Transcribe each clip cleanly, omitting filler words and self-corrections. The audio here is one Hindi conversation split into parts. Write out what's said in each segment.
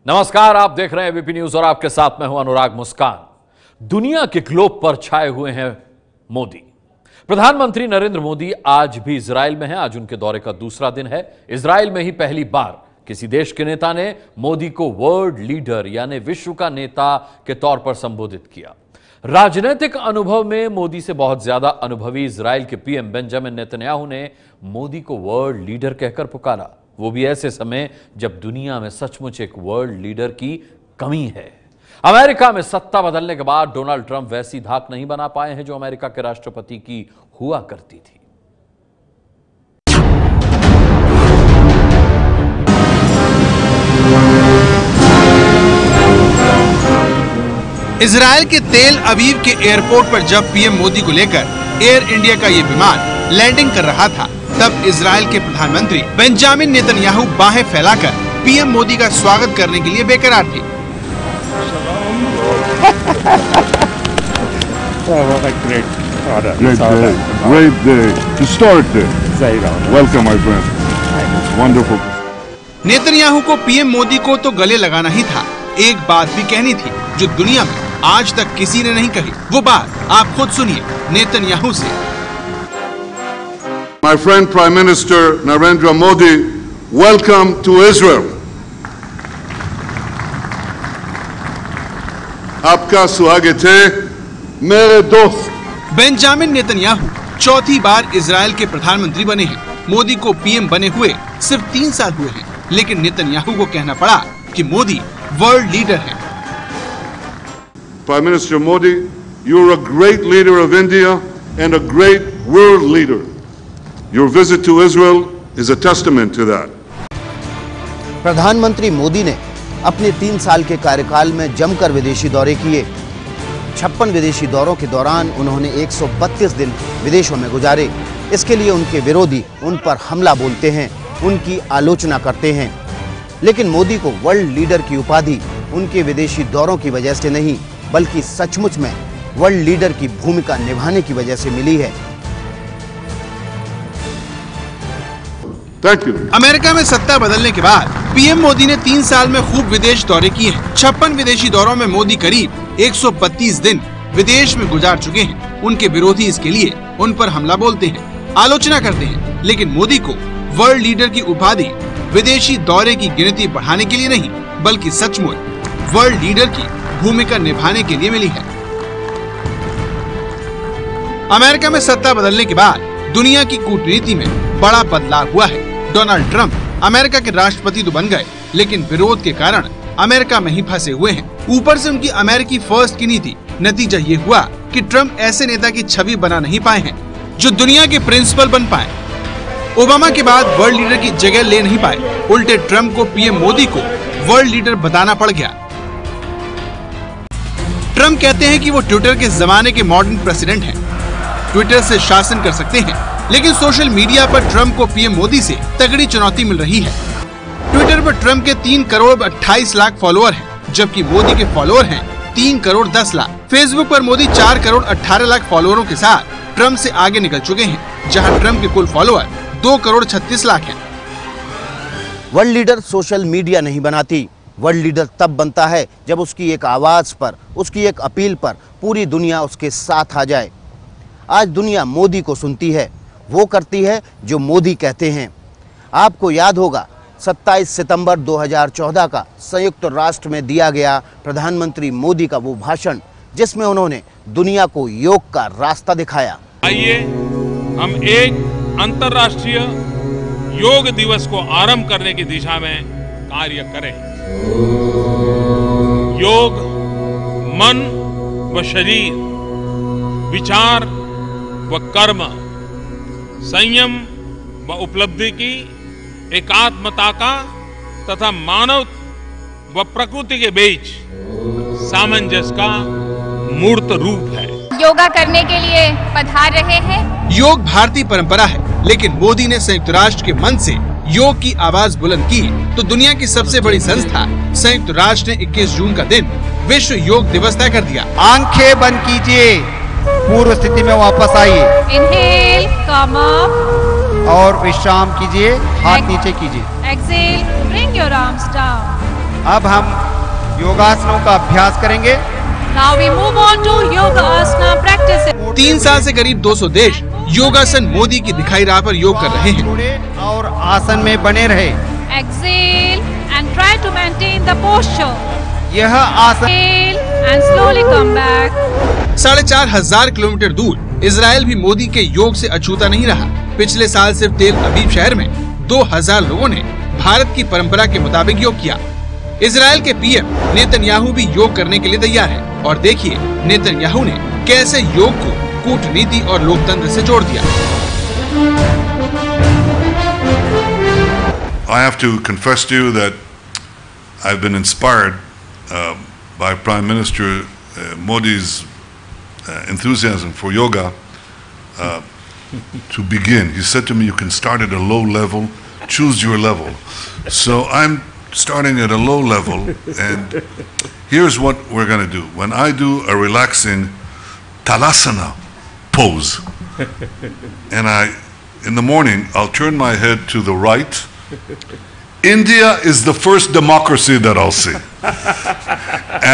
नमस्कार, आप देख रहे हैं एबीपी न्यूज और आपके साथ मैं हूं अनुराग मुस्कान। दुनिया के ग्लोब पर छाए हुए हैं मोदी। प्रधानमंत्री नरेंद्र मोदी आज भी इजराइल में हैं। आज उनके दौरे का दूसरा दिन है। इजराइल में ही पहली बार किसी देश के नेता ने मोदी को वर्ल्ड लीडर यानी विश्व का नेता के तौर पर संबोधित किया। राजनीतिक अनुभव में मोदी से बहुत ज्यादा अनुभवी इजराइल के पीएम बेंजामिन नेतन्याहू ने मोदी को वर्ल्ड लीडर कहकर पुकारा, वो भी ऐसे समय जब दुनिया में सचमुच एक वर्ल्ड लीडर की कमी है। अमेरिका में सत्ता बदलने के बाद डोनाल्ड ट्रंप वैसी धाक नहीं बना पाए हैं जो अमेरिका के राष्ट्रपति की हुआ करती थी। इजराइल के तेल अवीव के एयरपोर्ट पर जब पीएम मोदी को लेकर एयर इंडिया का ये विमान लैंडिंग कर रहा था, तब इजराइल के प्रधानमंत्री बेंजामिन नेतन्याहू बाहें फैलाकर पीएम मोदी का स्वागत करने के लिए बेकरार थे। Great day, historic day. Welcome, my friend. Wonderful. Netanyahu को पीएम मोदी को तो गले लगाना ही था। एक बात भी कहनी थी जो दुनिया में आज तक किसी ने नहीं कही। वो बात आप खुद सुनिए नेतन्याहू से। My friend Prime Minister Narendra Modi, welcome to Israel. आपका स्वागत है मेरे दोस्त। बेंजामिन नेतन्याहू चौथी बार इजराइल के प्रधानमंत्री बने हैं। मोदी को पीएम बने हुए सिर्फ 3 साल हुए हैं, लेकिन नेतन्याहू को कहना पड़ा कि मोदी वर्ल्ड लीडर हैं। Prime Minister Modi, you're a great leader of India and a great world leader. Your visit to Israel is a testament to that. प्रधानमंत्री मोदी ने अपने 3 साल के कार्यकाल में जमकर विदेशी दौरे किए। 56 विदेशी दौरों के दौरान उन्होंने 132 दिन विदेशों में गुजारे। इसके लिए उनके विरोधी उन पर हमला बोलते हैं, उनकी आलोचना करते हैं, लेकिन मोदी को वर्ल्ड लीडर की उपाधि उनके विदेशी दौरों की वजह से नहीं, बल्कि सचमुच में वर्ल्ड लीडर की भूमिका निभाने की वजह से मिली है। Thank you. अमेरिका में सत्ता बदलने के बाद पीएम मोदी ने 3 साल में खूब विदेश दौरे किए हैं। 56 विदेशी दौरों में मोदी करीब 132 दिन विदेश में गुजार चुके हैं। उनके विरोधी इसके लिए उन पर हमला बोलते हैं, आलोचना करते हैं, लेकिन मोदी को वर्ल्ड लीडर की उपाधि विदेशी दौरे की गिनती बढ़ाने के लिए नहीं, बल्कि सचमुच वर्ल्ड लीडर की भूमिका निभाने के लिए मिली है। अमेरिका में सत्ता बदलने के बाद दुनिया की कूटनीति में बड़ा बदलाव हुआ है। डोनाल्ड ट्रंप अमेरिका के राष्ट्रपति तो बन गए, लेकिन विरोध के कारण अमेरिका में ही फंसे हुए हैं। ऊपर से उनकी अमेरिकी फर्स्ट की नीति। नतीजा ये हुआ कि ट्रंप ऐसे नेता की छवि बना नहीं पाए हैं जो दुनिया के प्रिंसिपल बन पाए। ओबामा के बाद वर्ल्ड लीडर की जगह ले नहीं पाए। उल्टे ट्रंप को पीएम मोदी को वर्ल्ड लीडर बताना पड़ गया। ट्रंप कहते हैं कि वो ट्विटर के जमाने के मॉडर्न प्रेसिडेंट हैं, ट्विटर से शासन कर सकते हैं, लेकिन सोशल मीडिया पर ट्रंप को पीएम मोदी से तगड़ी चुनौती मिल रही है। ट्विटर पर ट्रंप के 3 करोड़ 28 लाख फॉलोअर हैं, जबकि मोदी के फॉलोअर हैं 3 करोड़ 10 लाख। फेसबुक पर मोदी 4 करोड़ 18 लाख फॉलोअरों के साथ ट्रंप से आगे निकल चुके हैं, जहां ट्रंप के कुल फॉलोअर 2 करोड़ 36 लाख हैं। वर्ल्ड लीडर सोशल मीडिया नहीं बनाती। वर्ल्ड लीडर तब बनता है जब उसकी एक आवाज पर, उसकी एक अपील पर पूरी दुनिया उसके साथ आ जाए। आज दुनिया मोदी को सुनती है, वो करती है जो मोदी कहते हैं। आपको याद होगा 27 सितंबर 2014 का संयुक्त राष्ट्र में दिया गया प्रधानमंत्री मोदी का वो भाषण, जिसमें उन्होंने दुनिया को योग का रास्ता दिखाया। आइए हम एक अंतर्राष्ट्रीय योग दिवस को आरंभ करने की दिशा में कार्य करें। योग मन व शरीर, विचार व कर्म, संयम व उपलब्धि की एकात्मता का तथा मानव व प्रकृति के बीच सामंजस्य का मूर्त रूप है। योगा करने के लिए पधार रहे हैं। योग भारतीय परंपरा है, लेकिन मोदी ने संयुक्त राष्ट्र के मंच से योग की आवाज बुलंद की तो दुनिया की सबसे बड़ी संस्था संयुक्त राष्ट्र ने 21 जून का दिन विश्व योग दिवस तय कर दिया। आंखें बंद कीजिए, पूर्व स्थिति में वापस आइए। इनहेल, कम अप और विश्राम कीजिए, हाथ नीचे कीजिए। Exhale, bring your arms down. अब हम योगासनों का अभ्यास करेंगे। Now we move on to yoga asana practice. 3 साल से करीब 200 देश योगासन मोदी की दिखाई राह पर योग कर रहे हैं। जोड़े और आसन में बने रहे। Exhale and try to maintain the posture. यह आसन Inhale and slowly come back. 4,500 kilometre दूर इजराइल भी मोदी के योग से अछूता नहीं रहा। पिछले साल सिर्फ तेल अवीव शहर में 2000 लोगों ने भारत की परंपरा के मुताबिक योग किया। इजराइल के पीएम नेतन्याहू भी योग करने के लिए तैयार है और देखिए नेतन्याहू ने कैसे योग को कूटनीति और लोकतंत्र से जोड़ दिया। I have to confess to you that I've been inspired by Prime Minister Modi's enthusiasm for yoga to begin. He said to me, you can start at a low level, choose your level. So I'm starting at a low level, and here's what we're going to do. When I do a relaxing Talasana pose, and in the morning, I'll turn my head to the right. India is the first democracy that I'll see.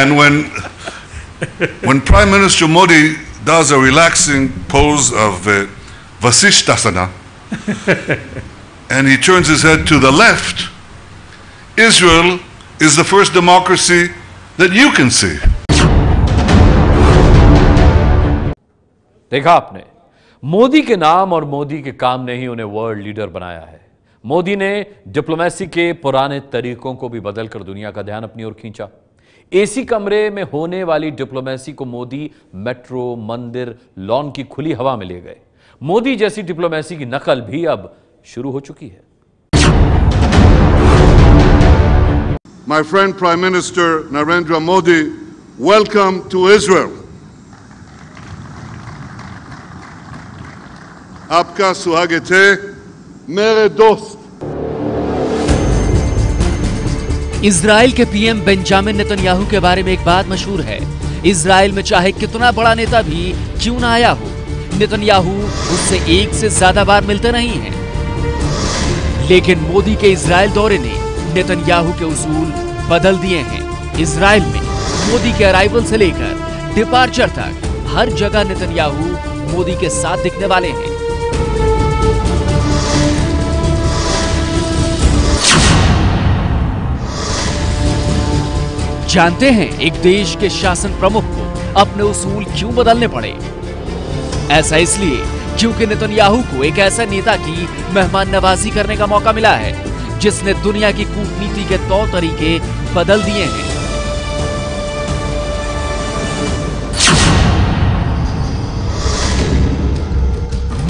And when Prime Minister Modi does a relaxing pose of Vasishthasana, and he turns his head to the left, Israel is the first democracy that you can see. देखा आपने, मोदी के नाम और मोदी के काम ने ही उन्हें वर्ल्ड लीडर बनाया है। मोदी ने डिप्लोमेसी के पुराने तरीकों को भी बदलकर दुनिया का ध्यान अपनी ओर खींचा। एसी कमरे में होने वाली डिप्लोमेसी को मोदी मेट्रो, मंदिर, लॉन की खुली हवा में ले गए। मोदी जैसी डिप्लोमेसी की नकल भी अब शुरू हो चुकी है। My friend Prime Minister Narendra Modi, welcome to Israel. आपका स्वागत है मेरे दोस्त। इजराइल के पीएम बेंजामिन नेतन्याहू के बारे में एक बात मशहूर है, इजराइल में चाहे कितना बड़ा नेता भी क्यों ना आया हो, नेतन्याहू उससे एक से ज्यादा बार मिलते नहीं हैं। लेकिन मोदी के इजराइल दौरे ने नेतन्याहू के उसूल बदल दिए हैं। इजराइल में मोदी के अराइवल से लेकर डिपार्चर तक हर जगह नेतन्याहू मोदी के साथ दिखने वाले हैं। जानते हैं एक देश के शासन प्रमुख को अपने उसूल क्यों बदलने पड़े? ऐसा इसलिए क्योंकि नेतन्याहू को एक ऐसा नेता की मेहमान नवाजी करने का मौका मिला है जिसने दुनिया की कूटनीति के तौर तरीके बदल दिए हैं।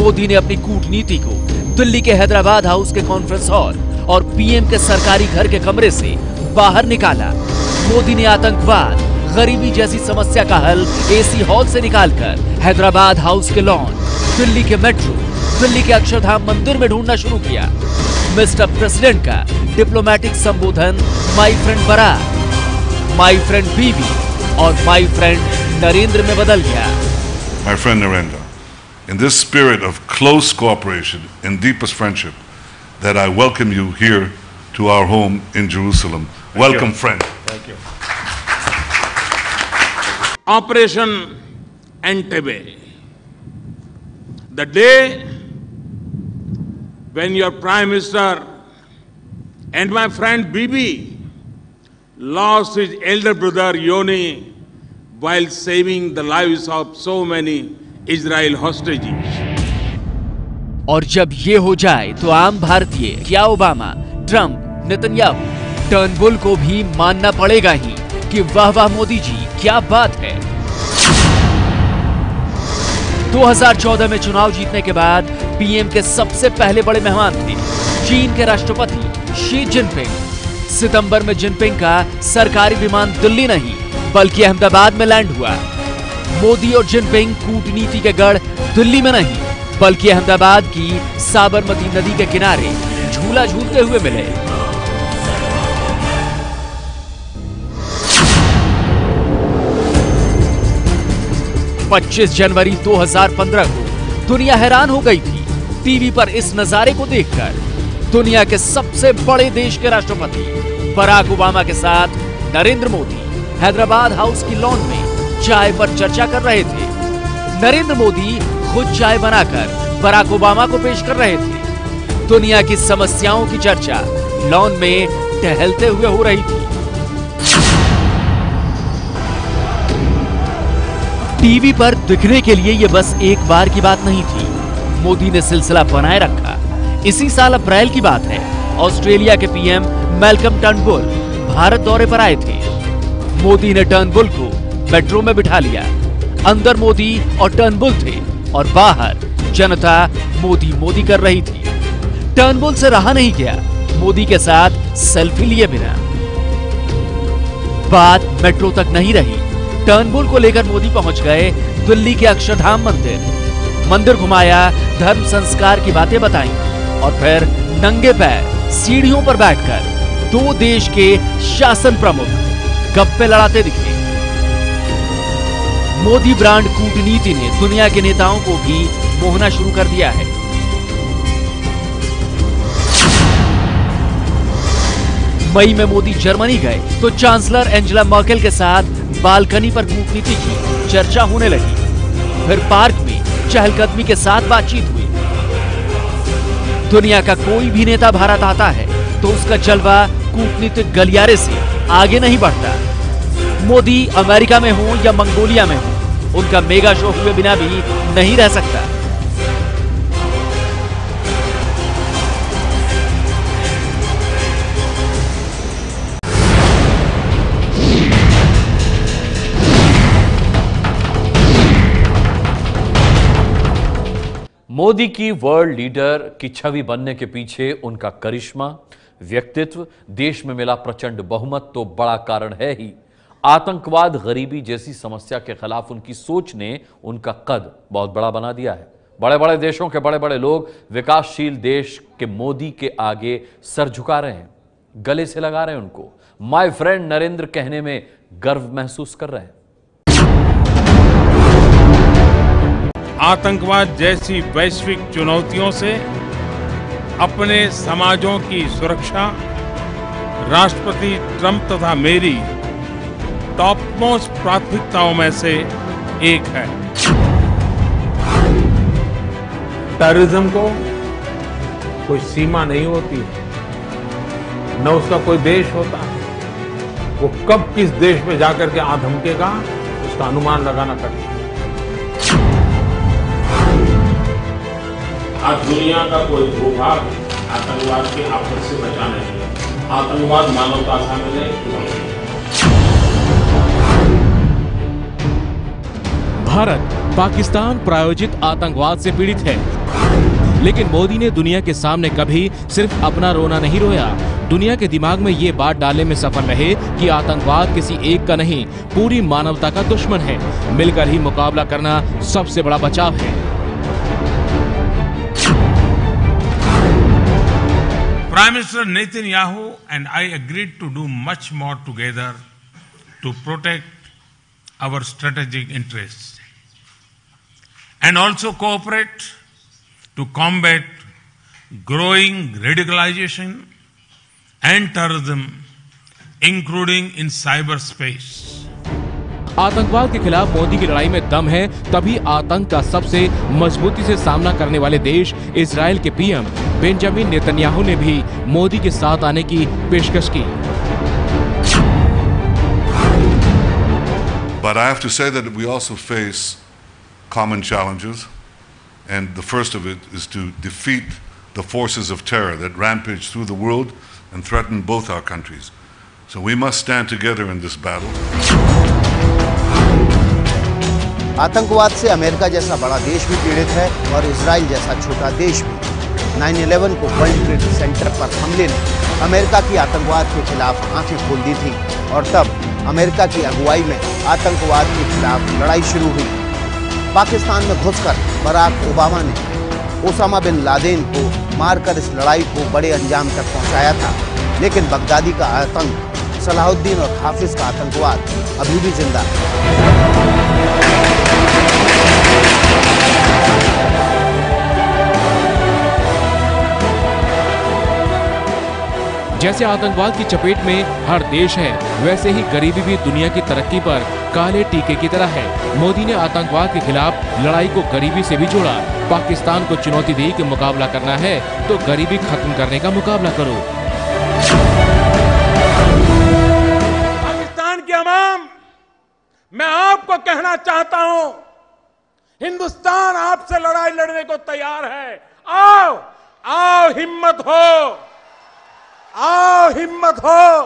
मोदी ने अपनी कूटनीति को दिल्ली के हैदराबाद हाउस के कॉन्फ्रेंस हॉल और पीएम के सरकारी घर के कमरे से बाहर निकाला। मोदी ने आतंकवाद, गरीबी जैसी समस्या का हल एसी हॉल से निकालकर हैदराबाद हाउस के लॉन, दिल्ली के मेट्रो, दिल्ली के अक्षरधाम मंदिर में ढूंढना शुरू किया। मिस्टर प्रेसिडेंट का डिप्लोमेटिक संबोधन my friend Barack, my friend Bibi और माय फ्रेंड नरेंद्र में बदल गया। My friend Narendra, in this spirit of close cooperation and deepest friendship, that I welcome you here to our home in Jerusalem. Welcome, friend. Thank you. Operation Entebbe. The day when your Prime Minister and my friend Bibi lost his elder brother Yoni while saving the lives of so many Israel hostages. और जब ये हो जाए तो आम भारतीय क्या ओबामा, ट्रंप, नेतन्याहू, टर्नबुल को भी मानना पड़ेगा ही कि वाह वाह मोदी जी, क्या बात है। 2014 में चुनाव जीतने के बाद पीएम के सबसे पहले बड़े मेहमान थे चीन के राष्ट्रपति शी जिनपिंग। सितंबर में जिनपिंग का सरकारी विमान दिल्ली नहीं बल्कि अहमदाबाद में लैंड हुआ। मोदी और जिनपिंग कूटनीति के गढ़ दिल्ली में नहीं बल्कि अहमदाबाद की साबरमती नदी के किनारे झूला झूलते हुए मिले। जनवरी 2015 को दुनिया हैरान हो गई थी टीवी पर इस नजारे को देखकर। दुनिया के सबसे बड़े देश के राष्ट्रपति बराक ओबामा के साथ नरेंद्र मोदी हैदराबाद हाउस की लॉन में चाय पर चर्चा कर रहे थे। नरेंद्र मोदी खुद चाय बनाकर बराक ओबामा को पेश कर रहे थे। दुनिया की समस्याओं की चर्चा लॉन में टहलते हुए हो रही थी। टीवी पर दिखने के लिए यह बस एक बार की बात नहीं थी। मोदी ने सिलसिला बनाए रखा। इसी साल अप्रैल की बात है, ऑस्ट्रेलिया के पीएम मैल्कम टर्नबुल भारत दौरे पर आए थे। मोदी ने टर्नबुल को मेट्रो में बिठा लिया। अंदर मोदी और टर्नबुल थे और बाहर जनता मोदी मोदी कर रही थी। टर्नबुल से रहा नहीं गया मोदी के साथ सेल्फी लिए बिना। बात मेट्रो तक नहीं रही। टर्नबुल को लेकर मोदी पहुंच गए दिल्ली के अक्षरधाम मंदिर घुमाया, धर्म संस्कार की बातें बताई और फिर नंगे पैर सीढ़ियों पर बैठकर दो देश के शासन प्रमुख गप्पे लड़ाते दिखे। मोदी ब्रांड कूटनीति ने दुनिया के नेताओं को भी मोहना शुरू कर दिया है। मई में मोदी जर्मनी गए तो चांसलर एंजेला मर्केल के साथ बालकनी पर कूटनीति की चर्चा होने लगी। फिर पार्क में चहलकदमी के साथ बातचीत हुई। दुनिया का कोई भी नेता भारत आता है तो उसका जलवा कूटनीतिक गलियारे से आगे नहीं बढ़ता। मोदी अमेरिका में हो या मंगोलिया में हो, उनका मेगा शो हुए बिना भी नहीं रह सकता। मोदी की वर्ल्ड लीडर की छवि बनने के पीछे उनका करिश्मा, व्यक्तित्व, देश में मिला प्रचंड बहुमत तो बड़ा कारण है ही। आतंकवाद, गरीबी जैसी समस्या के खिलाफ उनकी सोच ने उनका कद बहुत बड़ा बना दिया है। बड़े बड़े देशों के बड़े बड़े लोग विकासशील देश के मोदी के आगे सर झुका रहे हैं, गले से लगा रहे हैं उनको। माय फ्रेंड नरेंद्र कहने में गर्व महसूस कर रहे हैं। आतंकवाद जैसी वैश्विक चुनौतियों से अपने समाजों की सुरक्षा राष्ट्रपति ट्रंप तथा मेरी टॉप मोस्ट प्राथमिकताओं में से एक है। टेररिज्म को कोई सीमा नहीं होती है, न उसका कोई देश होता है। वो कब किस देश में जाकर के आधमकेगा उसका अनुमान लगाना कठिन है। आज दुनिया का कोई भूभाग आतंकवाद के आफत से बचा नहीं है। आतंकवाद मानवता शामिल है। भारत पाकिस्तान प्रायोजित आतंकवाद से पीड़ित है, लेकिन मोदी ने दुनिया के सामने कभी सिर्फ अपना रोना नहीं रोया। दुनिया के दिमाग में ये बात डालने में सफल रहे कि आतंकवाद किसी एक का नहीं, पूरी मानवता का दुश्मन है। मिलकर ही मुकाबला करना सबसे बड़ा बचाव है। Prime Minister Netanyahu and I agreed to do much more together to protect our strategic interests and also cooperate to combat growing radicalization and terrorism, including in cyberspace. आतंकवाद के खिलाफ मोदी की लड़ाई में दम है, तभी आतंक का सबसे मजबूती से सामना करने वाले देश इजराइल के पीएम बेंजामिन नेतन्याहू ने भी मोदी के साथ आने की पेशकश की। But I have to say that we also face common challenges, and the first of it is to defeat the forces of terror that rampage through the world and threaten both our countries. So we must stand together in this battle. आतंकवाद से अमेरिका जैसा बड़ा देश भी पीड़ित है और इजराइल जैसा छोटा देश भी। 9/11 को वर्ल्ड ट्रेड सेंटर पर हमले ने अमेरिका की आतंकवाद के खिलाफ आंखें खोल दी थी और तब अमेरिका की अगुवाई में आतंकवाद के खिलाफ लड़ाई शुरू हुई। पाकिस्तान में घुसकर बराक ओबामा ने ओसामा बिन लादेन को मारकर इस लड़ाई को बड़े अंजाम तक पहुंचाया था, लेकिन बगदादी का आतंक, सलाहुद्दीन और हाफिज का आतंकवाद अभी भी जिंदा है। जैसे आतंकवाद की चपेट में हर देश है, वैसे ही गरीबी भी दुनिया की तरक्की पर काले टीके की तरह है। मोदी ने आतंकवाद के खिलाफ लड़ाई को गरीबी से भी जोड़ा। पाकिस्तान को चुनौती दी कि मुकाबला करना है तो गरीबी खत्म करने का मुकाबला करो। पाकिस्तान की अवाम, मैं आपको कहना चाहता हूं, हिंदुस्तान आपसे लड़ाई लड़ने को तैयार है। आओ आओ, हिम्मत हो, आओ हिम्मत हो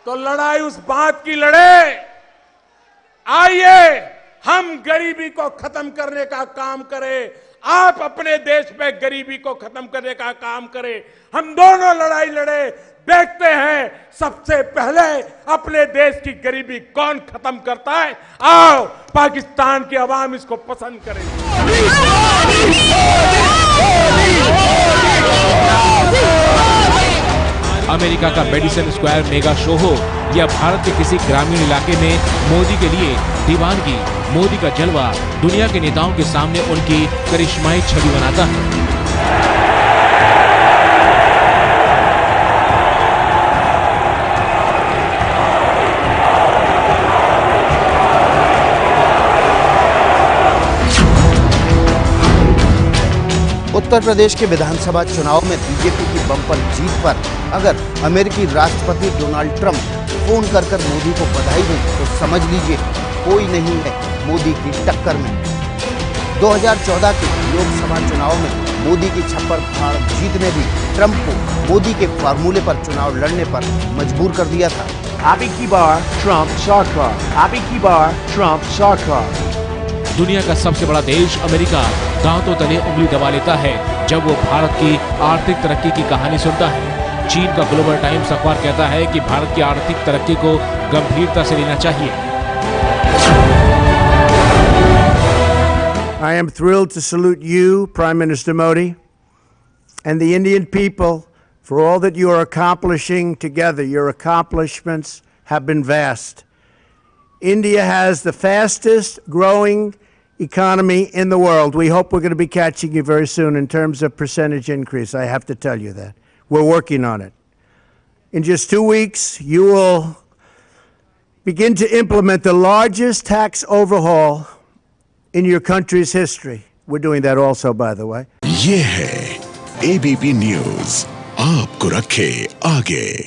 तो लड़ाई उस बात की लड़े। आइए हम गरीबी को खत्म करने का काम करें, आप अपने देश में गरीबी को खत्म करने का काम करें, हम दोनों लड़ाई लड़े। देखते हैं सबसे पहले अपने देश की गरीबी कौन खत्म करता है। आओ, पाकिस्तान की आवाम इसको पसंद करे। अमेरिका का मेडिसन स्क्वायर मेगा शो हो या भारत के किसी ग्रामीण इलाके में मोदी के लिए दीवानगी, मोदी का जलवा दुनिया के नेताओं के सामने उनकी करिश्माई छवि बनाता है। उत्तर प्रदेश के विधानसभा चुनाव में बीजेपी की बम्पर जीत पर अगर अमेरिकी राष्ट्रपति डोनाल्ड ट्रंप फोन कर मोदी को बधाई दें तो समझ लीजिए कोई नहीं है मोदी की टक्कर में। 2014 के लोकसभा चुनाव में मोदी की छप्पर फाड़ जीत ने भी ट्रंप को मोदी के फार्मूले पर चुनाव लड़ने पर मजबूर कर दिया था। अब की बार ट्रंप सरकार, अब की बार ट्रंप सरकार। दुनिया का सबसे बड़ा देश अमेरिका दांतों तले उंगली दबा लेता है जब वो भारत की आर्थिक तरक्की की कहानी सुनता है। चीन का ग्लोबल टाइम्स अखबार कहता है कि भारत की आर्थिक तरक्की को गंभीरता से लेना चाहिए। I am thrilled to salute you, Prime Minister Modi, and the Indian people for all that you are accomplishing together. Your accomplishments have been vast. India has the fastest growing economy in the world. We hope we're going to be catching you very soon in terms of percentage increase. I have to tell you that. We're working on it. In just 2 weeks, you will begin to implement the largest tax overhaul in your country's history. We're doing that also, by the way. ये है ABP News, आपको रखे आगे।